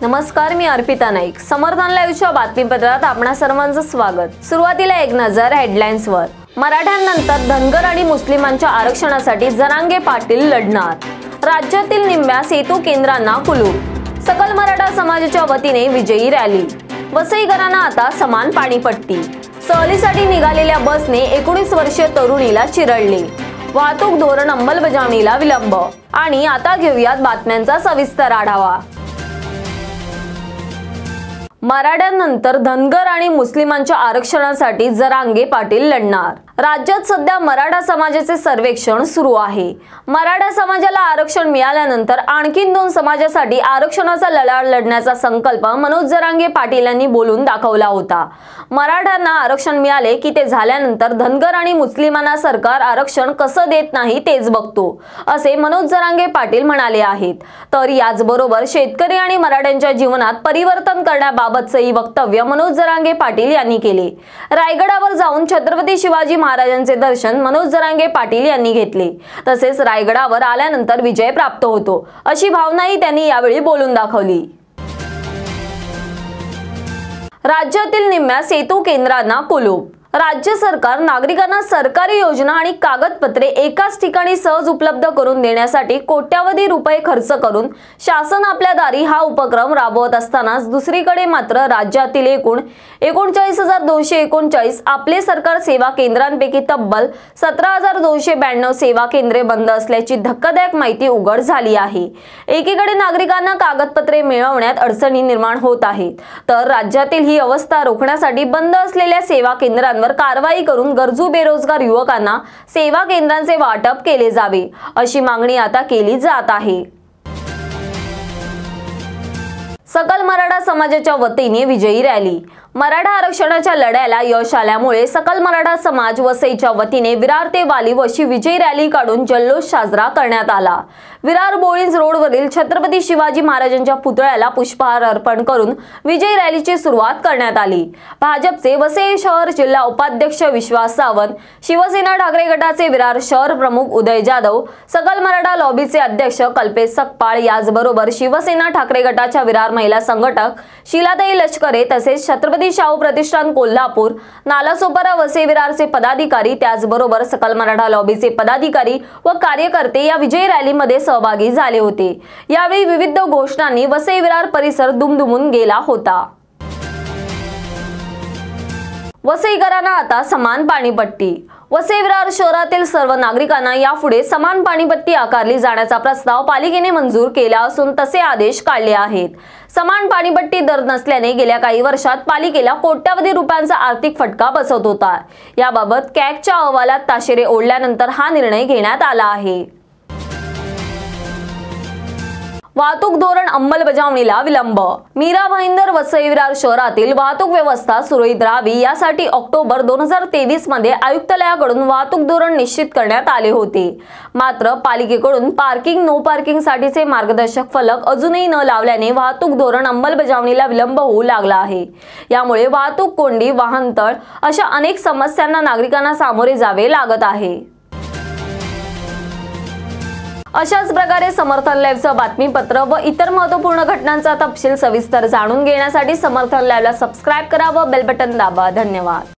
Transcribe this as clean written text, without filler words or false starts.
नमस्कार, मी अर्पिता नाईक. समर्थन लाईव्हच्या बातमीपत्रात आपणा सर्वांचं स्वागत. सुरुवातीला एक नजर हेडलाईन्सवर. मराठ्यांनंतर धनगर आणि मुस्लिमांच्या आरक्षणासाठी जरांगे पाटील लढणार. राज्यातील निम्म्या सेतू केंद्रांना कुलूप. सकल मराठा समाजाच्या वतीने विजयी रॅली. वसईकरांना आता समान पाणीपट्टी. सहलीसाठी निघालेल्या बसने 19 वर्षीय तरुणीला चिरडले. वाहतूक धोरण अंमलबजावणीला विलंब. आणि आता घेऊयात बातम्यांचा सविस्तर आढावा. मराठ्यांनंतर धनगर आणि मुस्लिमांच्या आरक्षणासाठी जरांगे पाटील लढणार. राज्यात सध्या मराठा समाजाचे सर्वेक्षण सुरू आहे. मराठा समाजाला आरक्षण मिळाल्यानंतर आणखीन 2 समाजासाठी आरक्षणाचा लढा लढण्याचा संकल्प मनोज जरांगे पाटील यांनी बोलून दाखवला होता. मराठ्यांना आरक्षण मिळाले की ते झाल्यानंतर धनगर आणि मुस्लिमांना सरकार आरक्षण कसं देत नाही तेच बघतो, असे मनोज जरांगे पाटील म्हणाले आहेत. तर याचबरोबर शेतकरी आणि मराठ्यांच्या जीवनात परिवर्तन करण्याबाबतचंही वक्तव्य मनोज जरांगे पाटील यांनी केले. रायगडावर जाऊन छत्रपती शिवाजी महाराजांचे दर्शन मनोज जरांगे पाटील यांनी घेतले. तसेच रायगडावर आल्यानंतर विजय प्राप्त होतो, अशी भावनाही त्यांनी यावेळी बोलून दाखवली. राज्यातील निम्म्या सेतू केंद्रांना कुलूप. राज्य सरकार नागरिकांना सरकारी योजना आणि कागदपत्रे एकाच ठिकाणी सहज उपलब्ध करून देण्यासाठी कोट्यावधी रुपये खर्च करून शासन आपल्या दारी हा उपक्रम राबवत असतानाच दुसरीकडे मात्र राज्यातील एकूण 39,239 आपले सरकार सेवा केंद्रांपैकी तब्बल 17,292 सेवा केंद्रे बंद असल्याची धक्कादायक माहिती उघड झाली आहे. एकीकडे नागरिकांना कागदपत्रे मिळवण्यात अडचणी निर्माण होत आहेत, तर राज्यातील ही अवस्था रोखण्यासाठी बंद असलेल्या सेवा केंद्रांवर कारवाई करून गरजू बेरोजगार युवकांना सेवा केंद्रांचे वाटप केले जावे, अशी मागणी आता केली जात आहे. सकल मराठा समाजाच्या वतीने विजयी रॅली. मराठा आरक्षणाच्या लढ्याला यश आल्यामुळे सकल मराठा समाज वसईच्या वतीने विरार ते वालीव अशी विजयी रॅली काढून जल्लोष साजरा करण्यात आला. विरार बोळींज रोडवरील छत्रपती शिवाजी महाराजांच्या पुतळ्याला पुष्पहार अर्पण करून विजयी रॅलीची सुरुवात करण्यात आली. भाजपचे वसई शहर जिल्हा उपाध्यक्ष विश्वास सावंत, शिवसेना ठाकरे गटाचे विरार शहर प्रमुख उदय जाधव, सकल मराठा लॉबीचे अध्यक्ष कल्पेश सकपाळ, याचबरोबर शिवसेना ठाकरे गटाच्या विरार महिला संघटक शीलाताई लष्करे, तसेच छत्रपती शाहू प्रतिष्ठान कोल्हापूर, नालासोपारा वसई विरारचे पदाधिकारी, त्याचबरोबर सकल मराठा लॉबीचे पदाधिकारी व कार्यकर्ते या विजयी रॅलीमध्ये सहभागी झाले होते. यावेळी विविध घोषणांनी वसई विरार परिसर दुमदुमून गेला होता. वसईकरांना आता समान पाणीपट्टी. वसई विरार शहरातील सर्व नागरिकांना यापुढे समान पाणीपट्टी आकारली जाण्याचा प्रस्ताव पालिकेने मंजूर केला असून तसे आदेश काढले आहेत. समान पाणीपट्टी दर नसल्याने गेल्या काही वर्षात पालिकेला कोट्यावधी रुपयांचा आर्थिक फटका बसत होता. याबाबत कॅगच्या अहवालात ताशेरे ओढल्यानंतर हा निर्णय घेण्यात आला आहे. वाहतूक धोरण अंमलबजावणीला विलंब. मीरा भाईंदर वसई विरार शहरातील वाहतूक व्यवस्था सुरळीत राहावी यासाठी ऑक्टोबर 2023 मध्ये आयुक्तालयाकडून वाहतूक धोरण निश्चित करण्यात आले होते. मात्र पालिकेकडून पार्किंग नो पार्किंग साठीचे मार्गदर्शक फलक अजूनही न लावल्याने वाहतूक धोरण अंमलबजावणीला विलंब होऊ लागला आहे. यामुळे वाहतूक कोंडी, वाहनतळ अशा अनेक समस्यांना नागरिकांना सामोरे जावे लागत आहे. अशाच प्रकारे समर्थन लाईव्हचं बातमीपत्र व इतर महत्त्वपूर्ण घटनांचा तपशील सविस्तर जाणून घेण्यासाठी समर्थन लाईव्हला सबस्क्राइब करा व बेल बटन दाबा. धन्यवाद.